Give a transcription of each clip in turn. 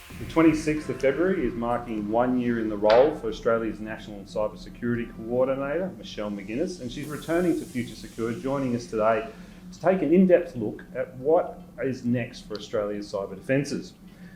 The 26th of February is marking 1 year in the role for Australia's National Cyber Security Coordinator, Michelle McGuinness, and she's returning to Future Secure, joining us today to take an in-depth look at what is next for Australia's cyber defences.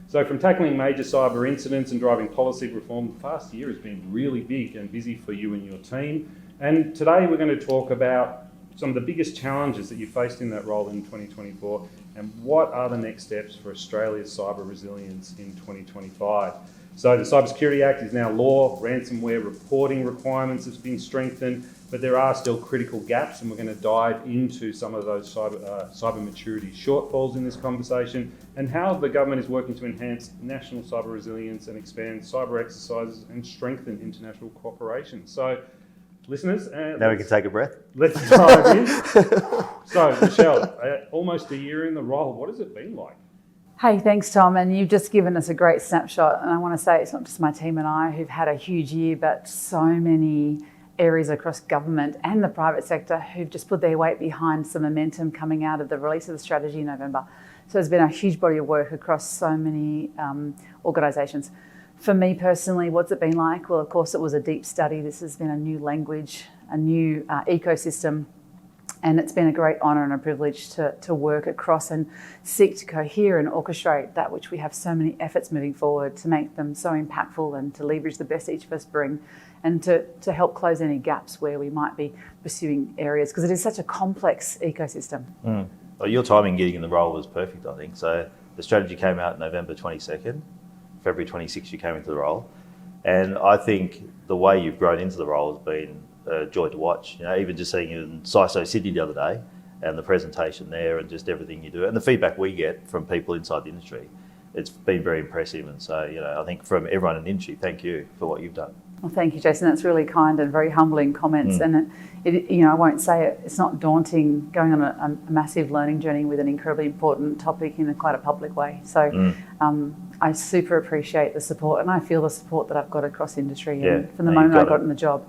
So from tackling major cyber incidents and driving policy reform, the past year has been really big and busy for you and your team. And today we're going to talk about some of the biggest challenges that you faced in that role in 2024 and what are the next steps for Australia's cyber resilience in 2025. So the Cybersecurity Act is now law, ransomware reporting requirements have been strengthened, but there are still critical gaps, and we're going to dive into some of those cyber maturity shortfalls in this conversation and how the government is working to enhance national cyber resilience and expand cyber exercises and strengthen international cooperation. So listeners, now we can take a breath. Let's dive in. So, Michelle, almost a year in the role. What has it been like? Hey, thanks, Tom. And you've just given us a great snapshot. And I want to say it's not just my team and I who've had a huge year, but so many areas across government and the private sector who've just put their weight behind some momentum coming out of the release of the strategy in November. So there's been a huge body of work across so many organisations. For me personally, what's it been like? Well, of course, it was a deep study. This has been a new language, a new ecosystem, and it's been a great honour and a privilege to work across and seek to cohere and orchestrate that which we have so many efforts moving forward to make them so impactful and to leverage the best each of us bring and to help close any gaps where we might be pursuing areas, because it is such a complex ecosystem. Well, your timing getting in the role was perfect, I think. So the strategy came out November 22nd. February 26th you came into the role, and I think the way you've grown into the role has been a joy to watch. You know, even just seeing you in CISO Sydney the other day and the presentation there and just everything you do and the feedback we get from people inside the industry, it's been very impressive. And so, you know, I think from everyone in the industry, thank you for what you've done. Well, thank you, Jason. That's really kind and very humbling comments. And it, you know, I won't say it. It's not daunting going on a massive learning journey with an incredibly important topic in quite a public way. So I super appreciate the support, and I feel the support that I've got across industry. And from the moment I got in the job,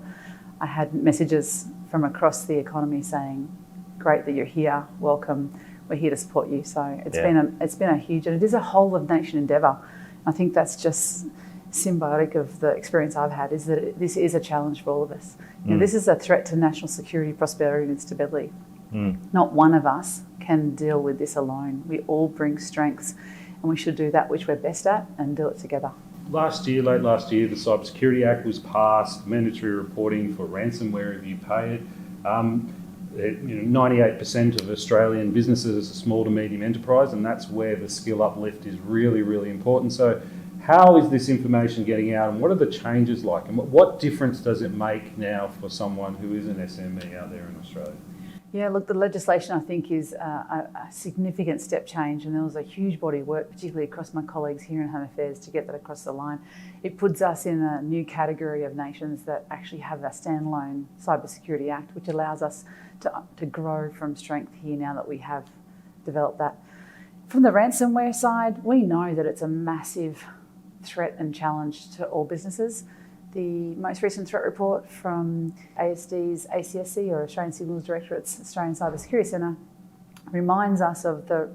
I had messages from across the economy saying, "Great that you're here. Welcome. We're here to support you." So it's been a huge, and it is a whole of nation endeavour. I think that's just symbiotic of the experience I've had, is that this is a challenge for all of us. You know, this is a threat to national security, prosperity and stability. Not one of us can deal with this alone. We all bring strengths, and we should do that which we're best at and do it together. Late last year, the Cybersecurity Act was passed, mandatory reporting for ransomware if you pay it. 98% of Australian businesses are small to medium enterprise, and that's where the skill uplift is really, really important. So how is this information getting out, and what are the changes like, and what difference does it make now for someone who is an SME out there in Australia? Yeah, look, the legislation I think is a significant step change, and there was a huge body of work, particularly across my colleagues here in Home Affairs, to get that across the line. It puts us in a new category of nations that actually have a standalone Cybersecurity Act, which allows us to grow from strength here now that we have developed that. From the ransomware side, we know that it's a massive threat and challenge to all businesses. The most recent threat report from ASD's ACSC, or Australian Signals Directorate's Australian Cyber Security Centre, reminds us of the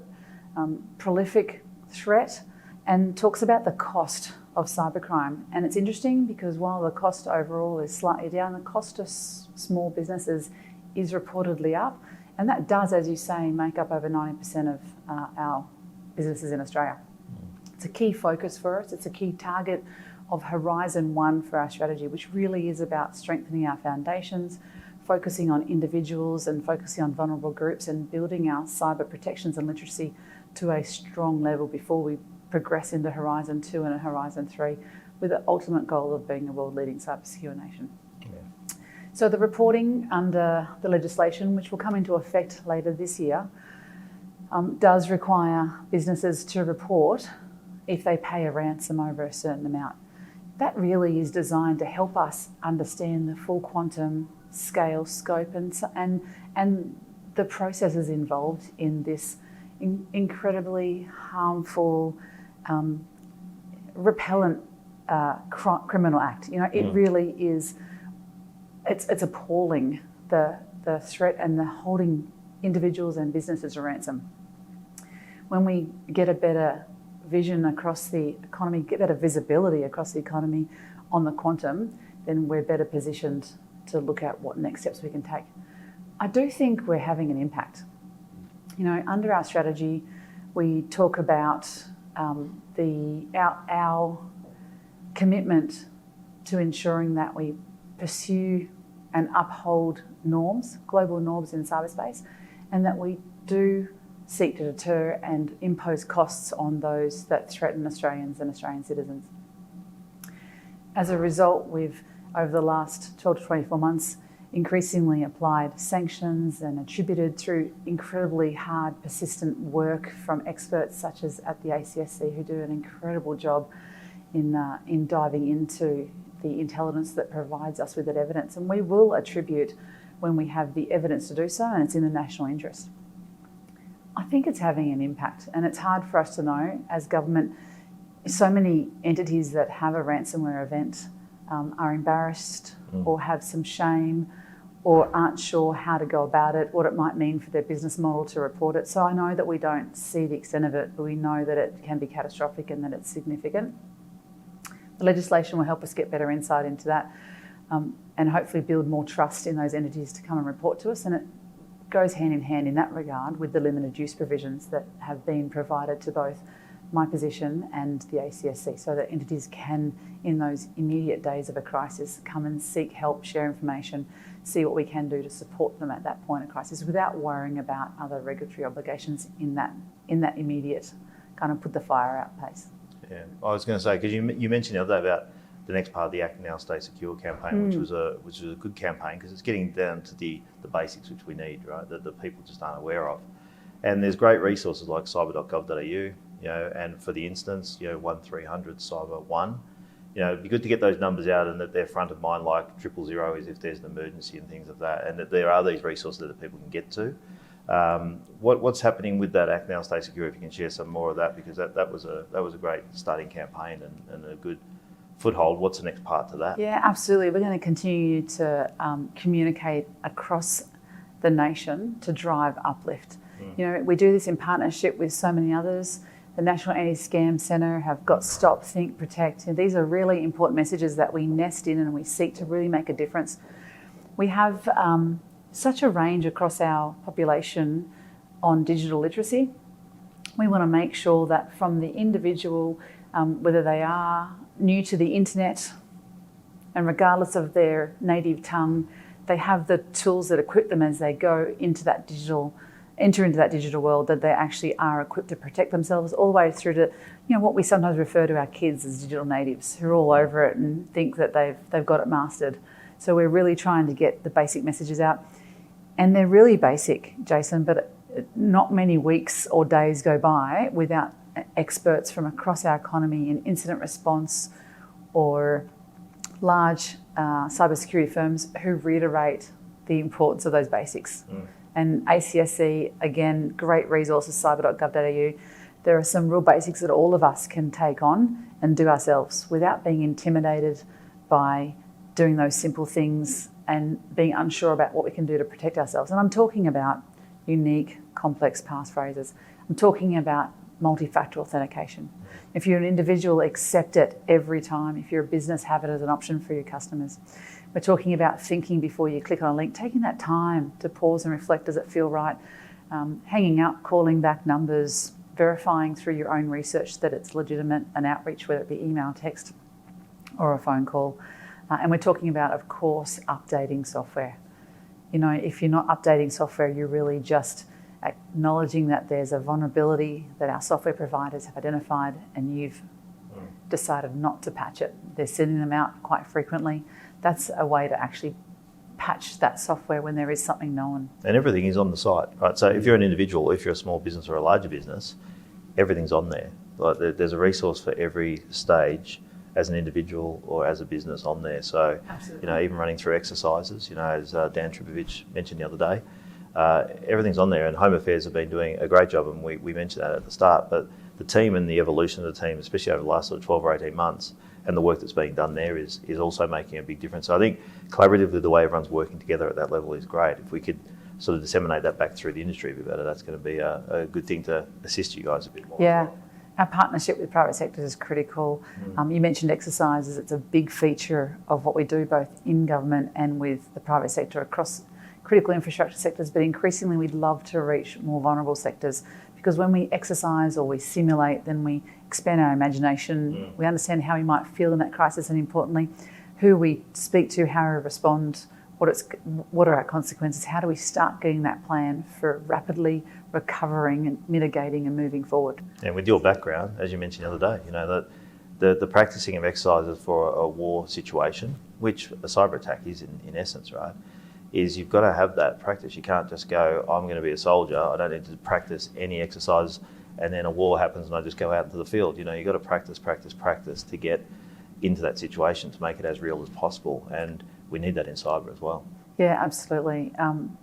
prolific threat and talks about the cost of cybercrime. And it's interesting because while the cost overall is slightly down, the cost to small businesses is reportedly up. And that does, as you say, make up over 90% of our businesses in Australia. It's a key focus for us. It's a key target of Horizon 1 for our strategy, which really is about strengthening our foundations, focusing on individuals and focusing on vulnerable groups, and building our cyber protections and literacy to a strong level before we progress into Horizon 2 and Horizon 3, with the ultimate goal of being a world-leading cybersecure nation. So the reporting under the legislation, which will come into effect later this year, does require businesses to report if they pay a ransom over a certain amount. That really is designed to help us understand the full quantum, scale, scope, and the processes involved in this incredibly harmful, repellent criminal act. You know, it really is. It's appalling, the threat and the holding individuals and businesses to ransom. When we get a better vision across the economy, get better visibility across the economy on the quantum, then we're better positioned to look at what next steps we can take. I do think we're having an impact. You know, under our strategy, we talk about our commitment to ensuring that we pursue and uphold norms, global norms in cyberspace, and that we do seek to deter and impose costs on those that threaten Australians and Australian citizens. As a result, we've, over the last 12 to 24 months, increasingly applied sanctions and attributed through incredibly hard, persistent work from experts such as at the ACSC, who do an incredible job in diving into the intelligence that provides us with that evidence. And we will attribute when we have the evidence to do so, and it's in the national interest. I think it's having an impact, and it's hard for us to know as government. So many entities that have a ransomware event are embarrassed or have some shame or aren't sure how to go about it, what it might mean for their business model to report it. So I know that we don't see the extent of it, but we know that it can be catastrophic and that it's significant. The legislation will help us get better insight into that and hopefully build more trust in those entities to come and report to us. And it goes hand in hand in that regard with the limited use provisions that have been provided to both my position and the ACSC, so that entities can, in those immediate days of a crisis, come and seek help, share information, see what we can do to support them at that point of crisis without worrying about other regulatory obligations in that immediate kind of put the fire out pace. Yeah, I was going to say, because you mentioned the other day about the next part of the Act Now Stay Secure campaign, which was a good campaign because it's getting down to the basics which we need, right, that the people just aren't aware of. And there's great resources like cyber.gov.au, you know, and for the instance, you know, 1300 Cyber 1. You know, it'd be good to get those numbers out and that they're front of mind, like 000 is if there's an emergency and things like that, and that there are these resources that people can get to. What's happening with that Act Now Stay Secure? If you can share some more of that, because that was a great starting campaign and a good foothold. What's the next part to that? Yeah, absolutely. We're going to continue to communicate across the nation to drive uplift. You know, we do this in partnership with so many others. The National Anti-Scam Centre have got Stop, Think, Protect. And these are really important messages that we nest in and we seek to really make a difference. We have such a range across our population on digital literacy. We want to make sure that from the individual, whether they are new to the internet and regardless of their native tongue, they have the tools that equip them as they enter into that digital world, that they actually are equipped to protect themselves, all the way through to, you know, what we sometimes refer to our kids as digital natives, who are all over it and think that they've got it mastered. So we're really trying to get the basic messages out. And they're really basic, Jason, but not many weeks or days go by without experts from across our economy in incident response or large cybersecurity firms who reiterate the importance of those basics. And ACSC, again, great resources, cyber.gov.au. There are some real basics that all of us can take on and do ourselves without being intimidated by doing those simple things and being unsure about what we can do to protect ourselves. And I'm talking about unique, complex passphrases. I'm talking about multi-factor authentication. If you're an individual, accept it every time. If you're a business, have it as an option for your customers. We're talking about thinking before you click on a link, taking that time to pause and reflect, does it feel right? Hanging up, calling back numbers, verifying through your own research that it's legitimate, an outreach, whether it be email, text, or a phone call. And we're talking about, of course, updating software. You know, if you're not updating software, you're really just acknowledging that there's a vulnerability that our software providers have identified and you've decided not to patch it. They're sending them out quite frequently. That's a way to actually patch that software when there is something known. And everything is on the site, right? So if you're an individual, if you're a small business or a larger business, everything's on there. Like there's a resource for every stage as an individual or as a business on there. So, Absolutely. You know, even running through exercises, you know, as Dan Tripovich mentioned the other day, everything's on there, and Home Affairs have been doing a great job, and we mentioned that at the start, but the team and the evolution of the team, especially over the last sort of 12 or 18 months, and the work that's being done there is also making a big difference. So I think collaboratively the way everyone's working together at that level is great. If we could sort of disseminate that back through the industry a bit better, that's going to be a good thing to assist you guys a bit more. Yeah, Our partnership with private sector is critical. You mentioned exercises. It's a big feature of what we do both in government and with the private sector across critical infrastructure sectors, but increasingly we'd love to reach more vulnerable sectors, because when we exercise or we simulate, then we expand our imagination. We understand how we might feel in that crisis, and importantly, who we speak to, how we respond, what are our consequences, how do we start getting that plan for rapidly recovering and mitigating and moving forward. And with your background, as you mentioned the other day, you know, that the practicing of exercises for a war situation, which a cyber attack is in essence, right, is you've got to have that practice. You can't just go, I'm going to be a soldier, I don't need to practice any exercise, and then a war happens and I just go out into the field. You know, you've got to practice to get into that situation, to make it as real as possible. And we need that in cyber as well. Yeah, absolutely.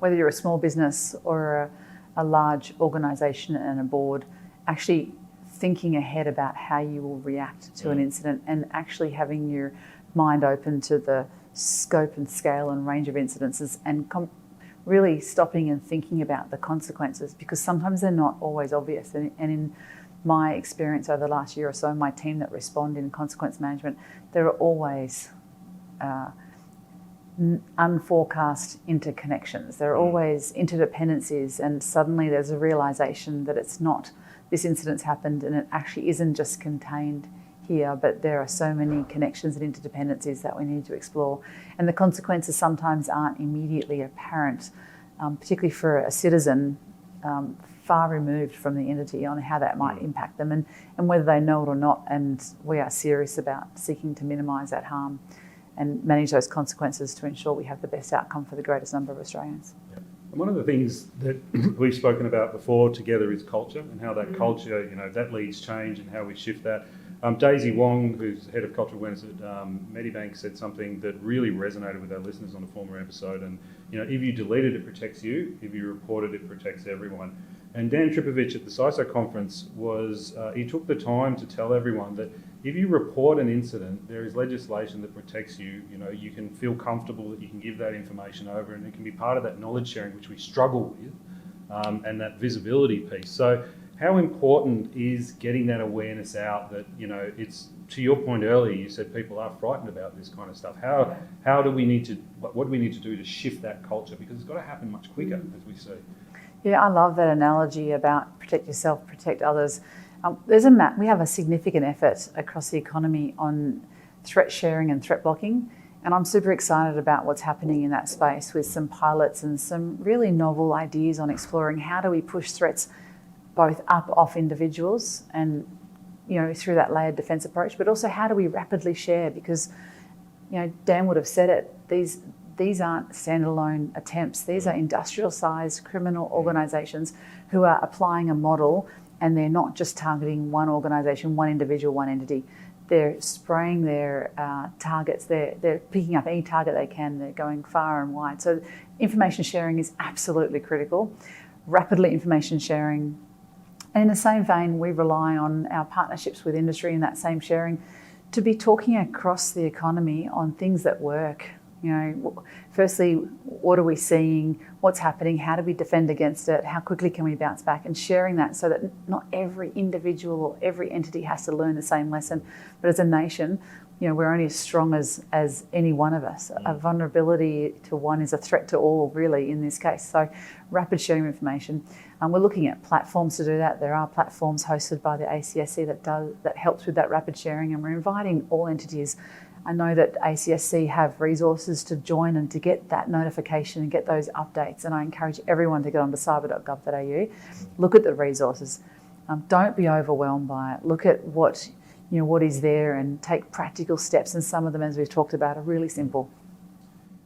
Whether you're a small business or a large organisation and a board, actually thinking ahead about how you will react to an incident, and actually having your mind open to the scope and scale and range of incidences, and really stopping and thinking about the consequences, because sometimes they're not always obvious. And in my experience over the last year or so, my team that respond in consequence management, there are always unforecast interconnections. There are always interdependencies, and suddenly there's a realisation that it's not, this incident's happened and it actually isn't just contained here, but there are so many connections and interdependencies that we need to explore. And the consequences sometimes aren't immediately apparent, particularly for a citizen far removed from the entity, on how that might impact them and whether they know it or not. And we are serious about seeking to minimise that harm and manage those consequences to ensure we have the best outcome for the greatest number of Australians. Yeah. And one of the things that we've spoken about before together is culture, and how that culture, you know, that leads change and how we shift that. Daisy Wong, who's head of cultural awareness at Medibank, said something that really resonated with our listeners on a former episode. And, you know, if you delete it, it protects you. If you report it, it protects everyone. And Dan Tripovich at the CISO conference he took the time to tell everyone that if you report an incident, there is legislation that protects you. You know, you can feel comfortable that you can give that information over, and it can be part of that knowledge sharing, which we struggle with, and that visibility piece. So how important is getting that awareness out that, you know, it's, to your point earlier, you said people are frightened about this kind of stuff. How do we need to, what do we need to do to shift that culture? Because it's got to happen much quicker, as we see. Yeah, I love that analogy about protect yourself, protect others. We have a significant effort across the economy on threat sharing and threat blocking, and I'm super excited about what's happening in that space with some pilots and some really novel ideas on exploring how do we push threats both up off individuals and, you know, through that layered defence approach, but also how do we rapidly share, because, you know, Dan would have said it, these aren't standalone attempts. These are industrial-sized criminal organisations who are applying a model, and they're not just targeting one organisation, one individual, one entity. They're spraying their targets. They're picking up any target they can. They're going far and wide. So information sharing is absolutely critical. Rapidly information sharing. And in the same vein, we rely on our partnerships with industry in that same sharing to be talking across the economy on things that work. You know, firstly, what are we seeing? What's happening? How do we defend against it? How quickly can we bounce back? And sharing that so that not every individual or every entity has to learn the same lesson. But as a nation, you know, we're only as strong as any one of us. A vulnerability to one is a threat to all, really, in this case. So rapid sharing of information. We're looking at platforms to do that. There are platforms hosted by the ACSC that helps with that rapid sharing, and we're inviting all entities. I know that ACSC have resources to join and to get that notification and get those updates, and I encourage everyone to get onto cyber.gov.au, look at the resources. Don't be overwhelmed by it. Look at what is there and take practical steps, and some of them, as we've talked about, are really simple.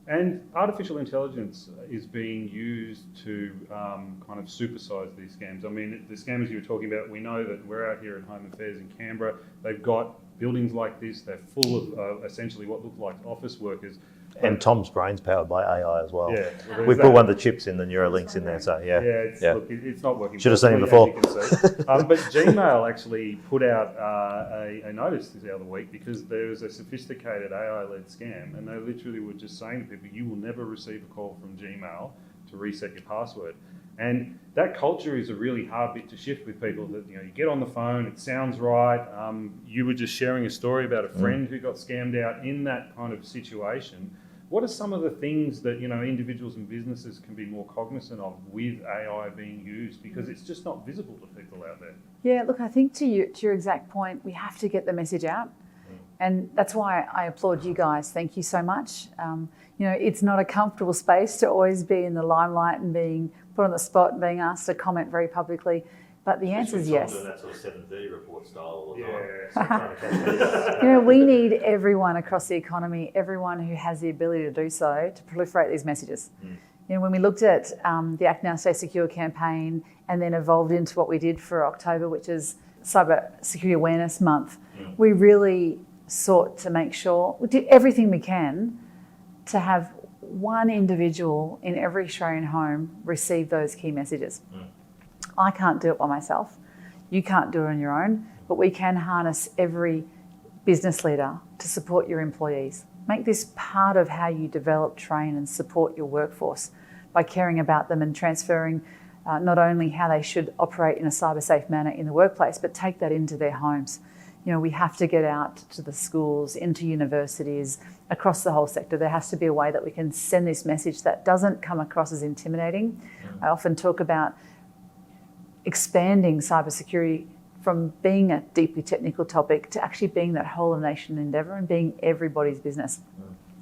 And artificial intelligence is being used to kind of supersize these scams. I mean, the scammers you were talking about, we know that we're out here at Home Affairs in Canberra. They've got buildings like this. They're full of essentially what look like office workers. And Tom's brain's powered by AI as well. Yeah, well, we put one of the chips in the Neuralinks in there, so yeah. Look, it's not working. Should have seen him before. But Gmail actually put out a notice the other week because there was a sophisticated AI-led scam, and they literally were just saying to people, you will never receive a call from Gmail to reset your password. And that culture is a really hard bit to shift with people. That you get on the phone, it sounds right. You were just sharing a story about a friend who got scammed out in that kind of situation. What are some of the things that individuals and businesses can be more cognizant of with AI being used, because it's just not visible to people out there? Yeah, look, I think to your exact point, we have to get the message out. And that's why I applaud you guys. Thank you so much. It's not a comfortable space to always be in the limelight and being put on the spot and being asked to comment very publicly. But the answer is yes. That sort of 7:30 report style all the time. We need everyone across the economy, everyone who has the ability to do so, to proliferate these messages. When we looked at the Act Now Stay Secure campaign and then evolved into what we did for October, which is Cyber Security Awareness Month, we really sought to make sure we did everything we can to have one individual in every Australian home receive those key messages. I can't do it by myself. You can't do it on your own, but we can harness every business leader to support your employees. Make this part of how you develop, train and support your workforce by caring about them and transferring not only how they should operate in a cyber safe manner in the workplace, but take that into their homes. We have to get out to the schools, into universities, across the whole sector. There has to be a way that we can send this message that doesn't come across as intimidating. I often talk about expanding cybersecurity from being a deeply technical topic to actually being that whole of nation endeavour and being everybody's business.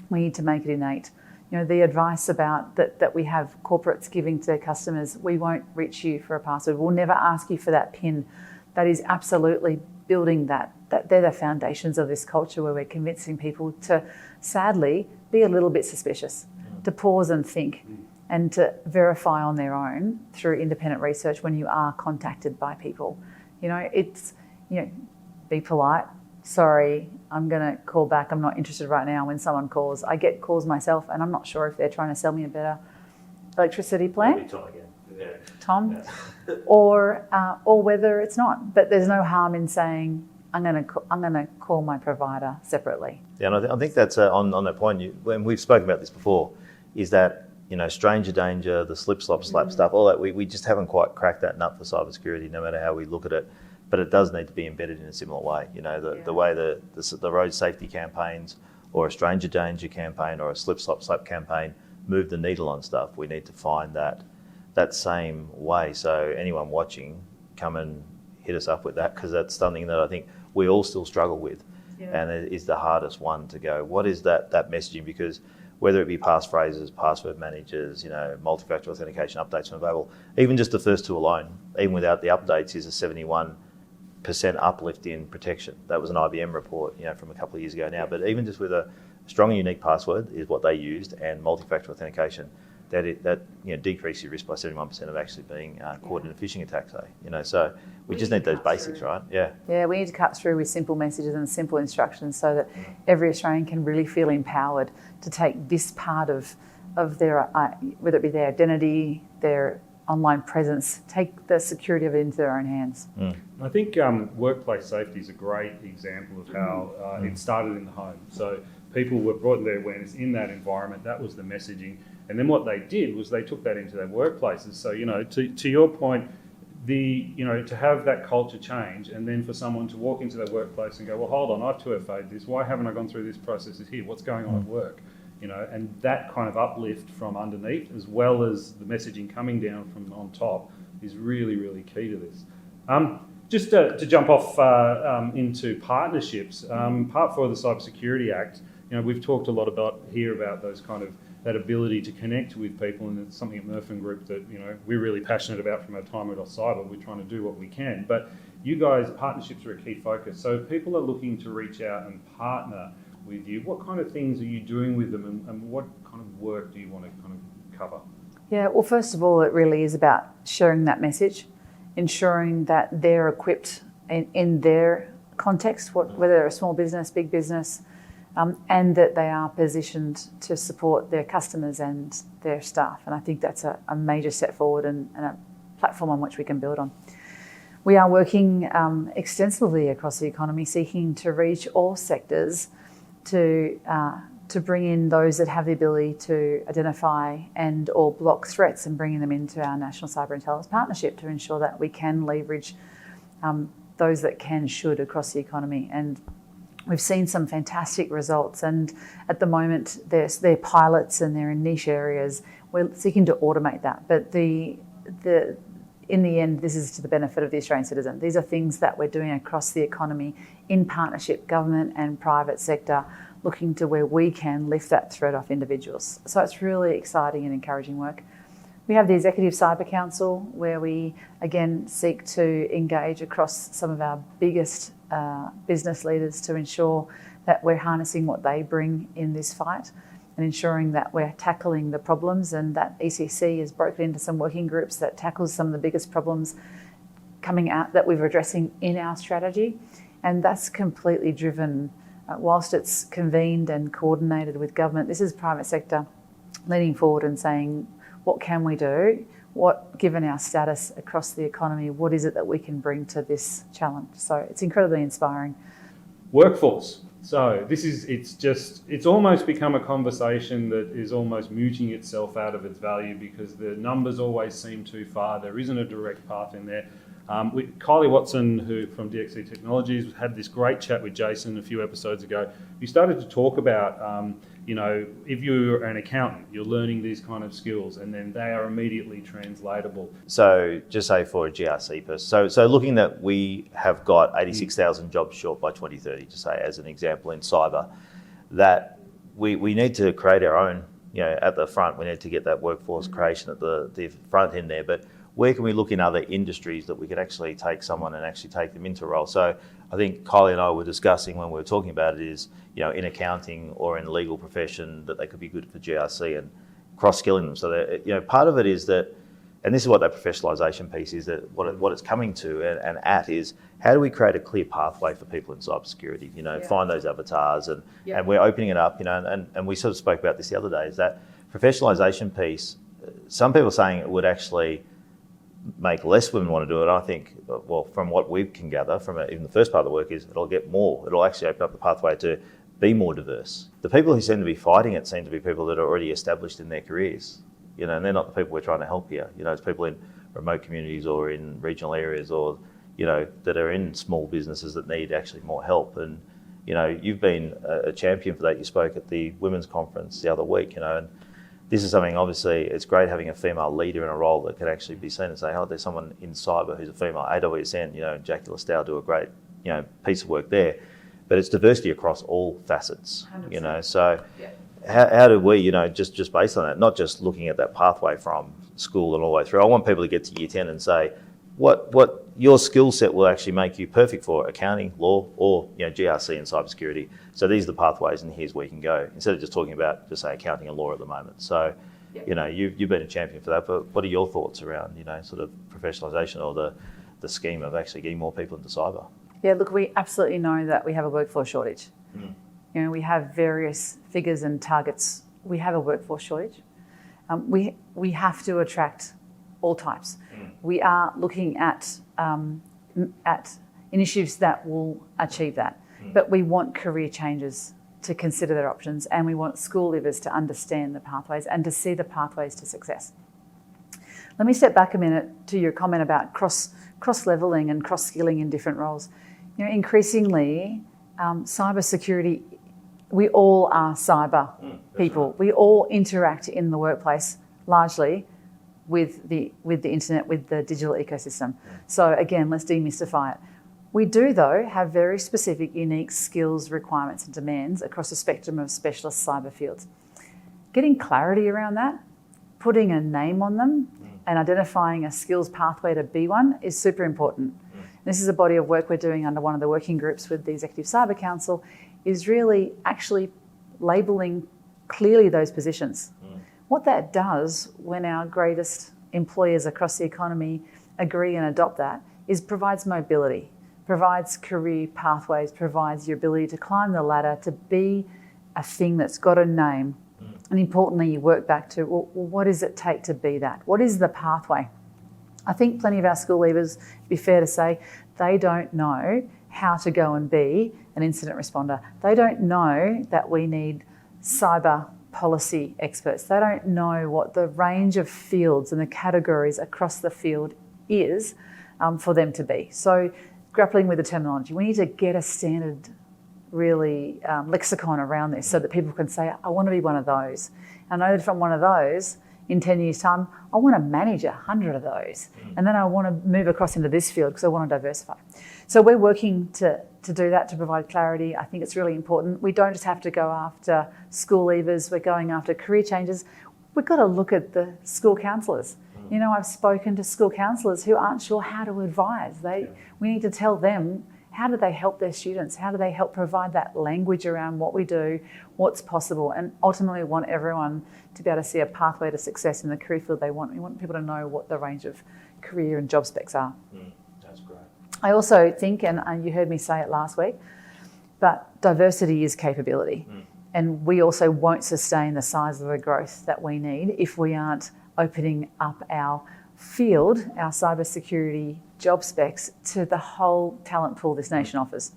We need to make it innate. The advice about that we have corporates giving to their customers, we won't reach you for a password. We'll never ask you for that PIN. That is absolutely building that they're the foundations of this culture where we're convincing people to, sadly, be a little bit suspicious, to pause and think, and to verify on their own through independent research when you are contacted by people. Be polite. Sorry, I'm going to call back. I'm not interested right now. When someone calls, I get calls myself, and I'm not sure if they're trying to sell me a better electricity plan. Tom, or whether it's not. But there's no harm in saying I'm going to call my provider separately. Yeah, and I think that's on that point. When we've spoken about this before, is that stranger danger, the slip, slop, slap stuff, all that. We just haven't quite cracked that nut for cybersecurity, no matter how we look at it. But it does need to be embedded in a similar way. The way the road safety campaigns, or a stranger danger campaign, or a slip, slop, slap campaign move the needle on stuff. We need to find that same way. So anyone watching, come and hit us up with that, because that's something that I think we all still struggle with. And it is the hardest one to go, what is that messaging? Because whether it be passphrases, password managers, multi-factor authentication updates when available, even just the first two alone, even without the updates, is a 71% uplift in protection. That was an IBM report, from a couple of years ago now. But even just with a strong and unique password is what they used, and multi-factor authentication, that decreases your risk by 71% of actually being caught in a phishing attack, say. So we just need those basics, right? Yeah, we need to cut through with simple messages and simple instructions so that every Australian can really feel empowered to take this part of their, whether it be their identity, their online presence, take the security of it into their own hands. I think workplace safety is a great example of how it started in the home. So people were brought their awareness in that environment. That was the messaging. And then what they did was they took that into their workplaces. So, to your point, to have that culture change, and then for someone to walk into their workplace and go, well, hold on, I've 2FA'd this. Why haven't I gone through this process here? What's going on at work? And that kind of uplift from underneath, as well as the messaging coming down from on top, is really, really key to this. Just to jump off into partnerships, Part 4 of the Cybersecurity Act, we've talked a lot about those kind of that ability to connect with people, and it's something at Murphy Group that we're really passionate about from our time at Cyber. We're trying to do what we can, but you guys, partnerships are a key focus. So if people are looking to reach out and partner with you, what kind of things are you doing with them, and what kind of work do you want to kind of cover? Yeah, well, first of all, it really is about sharing that message, ensuring that they're equipped in their context, whether they're a small business, big business, and that they are positioned to support their customers and their staff. And I think that's a major step forward and a platform on which we can build on. We are working extensively across the economy, seeking to reach all sectors to to bring in those that have the ability to identify and or block threats and bringing them into our National Cyber Intelligence Partnership to ensure that we can leverage those that should across the economy. And we've seen some fantastic results, and at the moment they're pilots and they're in niche areas. We're seeking to automate that, but in the end, this is to the benefit of the Australian citizen. These are things that we're doing across the economy in partnership, government and private sector, looking to where we can lift that threat off individuals. So it's really exciting and encouraging work. We have the Executive Cyber Council, where we again seek to engage across some of our biggest business leaders to ensure that we're harnessing what they bring in this fight and ensuring that we're tackling the problems, and that ECC is broken into some working groups that tackles some of the biggest problems coming out that we're addressing in our strategy. And that's completely driven, whilst it's convened and coordinated with government, this is private sector leaning forward and saying, what can we do? Given our status across the economy, what is it that we can bring to this challenge? So it's incredibly inspiring. Workforce. So it's almost become a conversation that is almost muting itself out of its value because the numbers always seem too far. There isn't a direct path in there. Kylie Watson, who from DXC Technologies, had this great chat with Jason a few episodes ago. We started to talk about, if you're an accountant, you're learning these kind of skills, and then they are immediately translatable. So just say for a GRC person, so looking that we have got 86,000 jobs short by 2030, to say as an example in cyber, that we need to create our own, at the front, we need to get that workforce creation at the front end there, but where can we look in other industries that we could actually take someone and actually take them into a role? So I think Kylie and I were discussing when we were talking about it is, in accounting or in the legal profession, that they could be good for GRC and cross-skilling them. So that, part of it is that, and this is what that professionalisation piece is, that what it's coming to and at is, how do we create a clear pathway for people in cybersecurity? Find those avatars and we're opening it up, and we sort of spoke about this the other day, is that professionalisation piece, some people are saying it would actually make less women want to do it. I think, well, from what we can gather from even the first part of the work is it'll get more. It'll actually open up the pathway to be more diverse. The people who seem to be fighting it seem to be people that are already established in their careers, and they're not the people we're trying to help here. It's people in remote communities or in regional areas or, that are in small businesses that need actually more help. And, you've been a champion for that. You spoke at the women's conference the other week, and this is something, obviously, it's great having a female leader in a role that can actually be seen and say, there's someone in cyber who's a female. AWSN, Jackie Listow do a great, piece of work there. But it's diversity across all facets, 100%. So how do we, just based on that, not just looking at that pathway from school and all the way through. I want people to get to year 10 and say, what your skill set will actually make you perfect for accounting, law, or GRC and cybersecurity. So these are the pathways, and here's where you can go. Instead of just talking about, just say, accounting and law at the moment. So, you've been a champion for that. But what are your thoughts around, sort of professionalisation or the scheme of actually getting more people into cyber? Yeah, look, we absolutely know that we have a workforce shortage. We have various figures and targets. We have a workforce shortage. We have to attract all types. We are looking at initiatives that will achieve that. But we want career changes to consider their options, and we want school leavers to understand the pathways and to see the pathways to success. Let me step back a minute to your comment about cross-levelling and cross-skilling in different roles. Increasingly, cybersecurity, we all are cyber people. We all interact in the workplace largely with the internet, with the digital ecosystem. So again, let's demystify it. We do, though, have very specific, unique skills, requirements and demands across a spectrum of specialist cyber fields. Getting clarity around that, putting a name on them and identifying a skills pathway to be one is super important. This is a body of work we're doing under one of the working groups with the Executive Cyber Council, is really actually labelling clearly those positions. What that does when our greatest employers across the economy agree and adopt that is provides mobility, provides career pathways, provides your ability to climb the ladder, to be a thing that's got a name. And importantly, you work back to, well, what does it take to be that? What is the pathway? I think plenty of our school leavers, it'd be fair to say, they don't know how to go and be an incident responder. They don't know that we need cyber policy experts. They don't know what the range of fields and the categories across the field is for them to be. So grappling with the terminology, we need to get a standard really lexicon around this so that people can say, I want to be one of those. I know that if I'm one of those, in 10 years' time, I want to manage 100 of those. And then I want to move across into this field because I want to diversify. So we're working to do that, to provide clarity. I think it's really important. We don't just have to go after school leavers. We're going after career changes. We've got to look at the school counsellors. You know, I've spoken to school counsellors who aren't sure how to advise. We need to tell them, how do they help their students? How do they help provide that language around what we do, what's possible? And ultimately, we want everyone to be able to see a pathway to success in the career field they want. We want people to know what the range of career and job specs are. That's great. I also think, and you heard me say it last week, but diversity is capability. And we also won't sustain the size of the growth that we need if we aren't opening up our field, our cybersecurity job specs, to the whole talent pool this nation offers.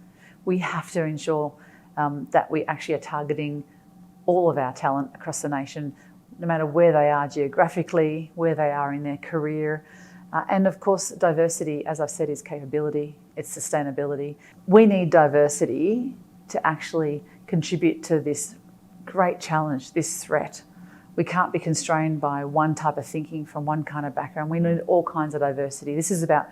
We have to ensure that we actually are targeting all of our talent across the nation, no matter where they are geographically, where they are in their career. And of course, diversity, as I've said, is capability, it's sustainability. We need diversity to actually contribute to this great challenge, this threat. We can't be constrained by one type of thinking from one kind of background. We need all kinds of diversity. This is about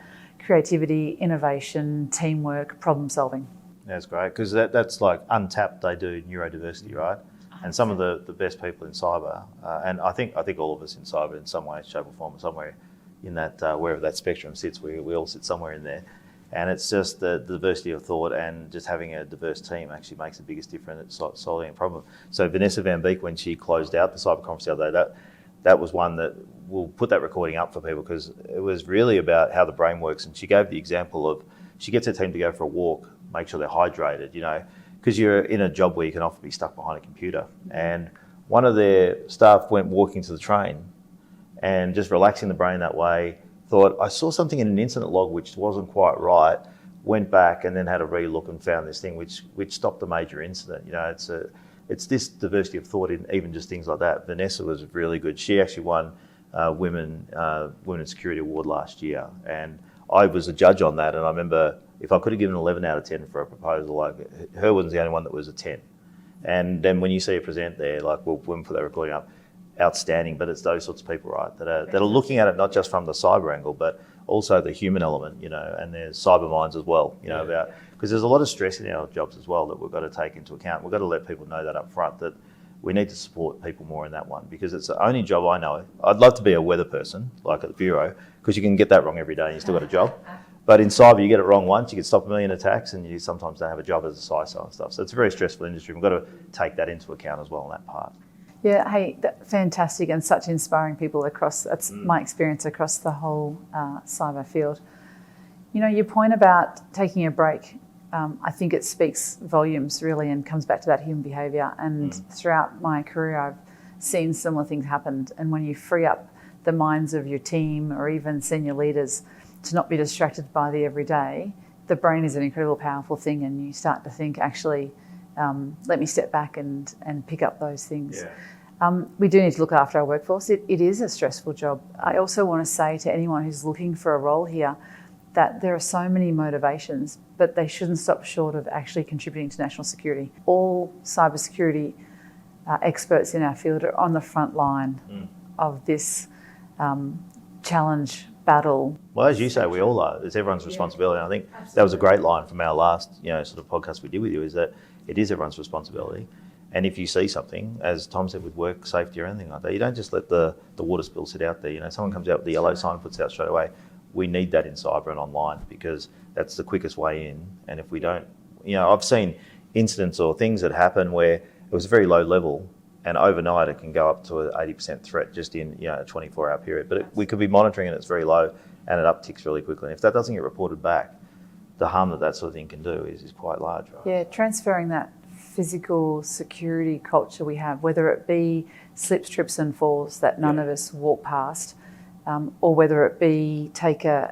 creativity, innovation, teamwork, problem solving. That's great, because that's like untapped. They do neurodiversity, right? And some of the best people in cyber, and I think all of us in cyber in some way, shape or form, somewhere in that, wherever that spectrum sits, we all sit somewhere in there. And it's just the diversity of thought, and just having a diverse team actually makes the biggest difference at solving a problem. So Vanessa Van Beek, when she closed out the cyber conference the other day, that was one that we'll put that recording up for people, because it was really about how the brain works. And she gave the example of, she gets her team to go for a walk, make sure they're hydrated, you know, because you're in a job where you can often be stuck behind a computer. And one of their staff went walking to the train and just relaxing the brain that way, thought, I saw something in an incident log which wasn't quite right, went back and then had a re-look and found this thing which stopped a major incident. You know, it's this diversity of thought in even just things like that. Vanessa was really good. She actually won Women in Security Award last year, and I was a judge on that. And I remember, if I could have given an 11 out of 10 for a proposal, like, her was the only one that was a 10. And then when you see her present there, like, when we put that recording up, outstanding. But it's those sorts of people, right, that are looking at it not just from the cyber angle, but also the human element, you know, and there's cyber minds as well, you know, about, because there's a lot of stress in our jobs as well that we've got to take into account. We've got to let people know that up front, that we need to support people more in that one, because it's the only job I know. I'd love to be a weather person, like at the Bureau, because you can get that wrong every day and you still got a job. But in cyber, you get it wrong once, you get stop a million attacks, and you sometimes don't have a job as a CISO and stuff. So it's a very stressful industry. We've got to take that into account as well in that part. Yeah, hey, fantastic, and such inspiring people across, that's my experience across the whole cyber field. You know, your point about taking a break, I think it speaks volumes really, and comes back to that human behaviour. And throughout my career, I've seen similar things happen. And when you free up the minds of your team or even senior leaders to not be distracted by the everyday, the brain is an incredible, powerful thing, and you start to think, actually, let me step back and pick up those things. We do need to look after our workforce. It is a stressful job. I also want to say to anyone who's looking for a role here that there are so many motivations, but they shouldn't stop short of actually contributing to national security. All cybersecurity experts in our field are on the front line of this challenge, battle. Well, as you say, we all are. It's everyone's responsibility. And I think that was a great line from our last, you know, sort of podcast we did with you, is that it is everyone's responsibility. And if you see something, as Tom said, with work safety or anything like that, you don't just let the water spill sit out there. You know, someone comes out with the yellow sign, puts it out straight away. We need that in cyber and online, because that's the quickest way in. And if we don't, you know, I've seen incidents or things that happen where it was a very low level, and overnight it can go up to an 80% threat just in, you know, a 24-hour period. But we could be monitoring and it's very low, and it upticks really quickly. And if that doesn't get reported back, the harm that sort of thing can do is quite large, right? Yeah, transferring that physical security culture we have, whether it be slips, trips and falls that none of us walk past, or whether it be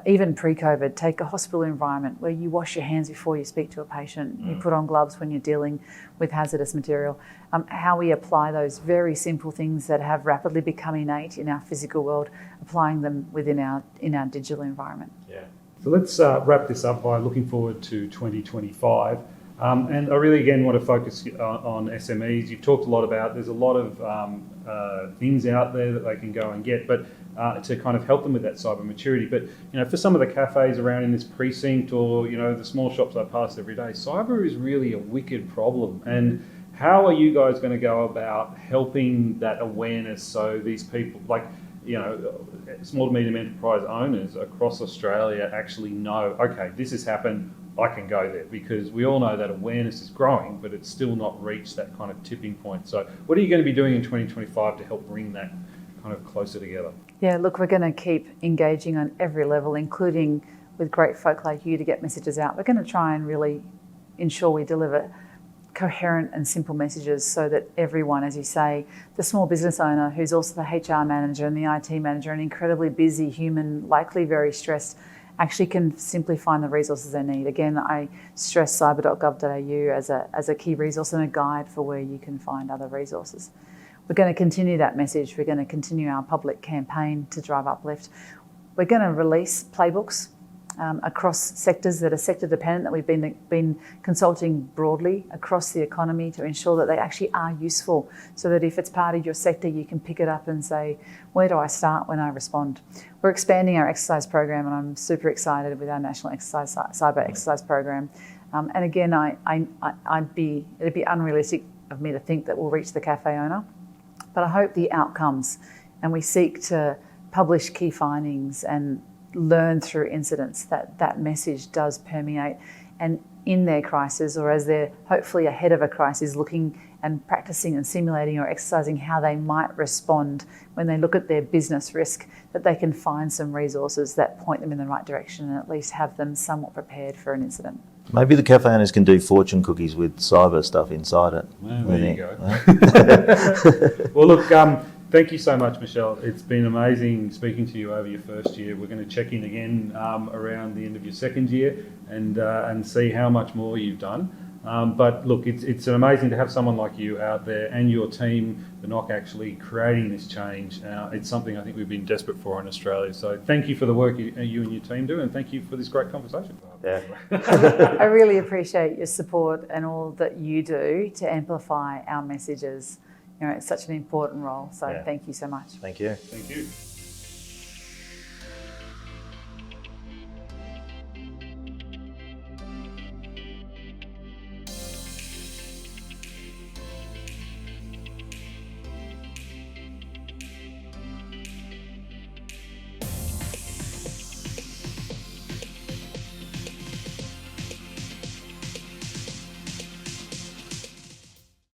even pre-COVID, take a hospital environment where you wash your hands before you speak to a patient, you put on gloves when you're dealing with hazardous material. How we apply those very simple things that have rapidly become innate in our physical world, applying them within our digital environment. Yeah. So let's wrap this up by looking forward to 2025. And I really, again, want to focus on SMEs. You've talked a lot about, there's a lot of things out there that they can go and get, but to kind of help them with that cyber maturity. But, for some of the cafes around in this precinct or, the small shops I pass every day, cyber is really a wicked problem. And how are you guys going to go about helping that awareness so these people, small to medium enterprise owners across Australia actually know, okay, this has happened, I can go there, because we all know that awareness is growing, but it's still not reached that kind of tipping point. So what are you going to be doing in 2025 to help bring that kind of closer together? Yeah, look, we're going to keep engaging on every level, including with great folk like you to get messages out. We're going to try and really ensure we deliver coherent and simple messages so that everyone, as you say, the small business owner who's also the HR manager and the IT manager, an incredibly busy human, likely very stressed, actually can simply find the resources they need. Again, I stress cyber.gov.au as a key resource and a guide for where you can find other resources. We're going to continue that message. We're going to continue our public campaign to drive uplift. We're going to release playbooks across sectors that are sector dependent, that we've been consulting broadly across the economy to ensure that they actually are useful, so that if it's part of your sector, you can pick it up and say, where do I start when I respond? We're expanding our exercise program, and I'm super excited with our national cyber exercise program. And again, it'd be unrealistic of me to think that we'll reach the cafe owner, but I hope the outcomes, and we seek to publish key findings and learn through incidents that message does permeate, and in their crisis, or as they're hopefully ahead of a crisis, looking and practicing and simulating or exercising how they might respond when they look at their business risk, that they can find some resources that point them in the right direction and at least have them somewhat prepared for an incident. Maybe the cafe owners can do fortune cookies with cyber stuff inside it. Well, there you go. Well, look, thank you so much, Michelle. It's been amazing speaking to you over your first year. We're going to check in again around the end of your second year and see how much more you've done. But look, it's amazing to have someone like you out there and your team, the NOC, actually creating this change. It's something I think we've been desperate for in Australia. So thank you for the work you and your team do, and thank you for this great conversation. Yeah. I really appreciate your support and all that you do to amplify our messages. It's such an important role. So Thank you so much. Thank you. Thank you.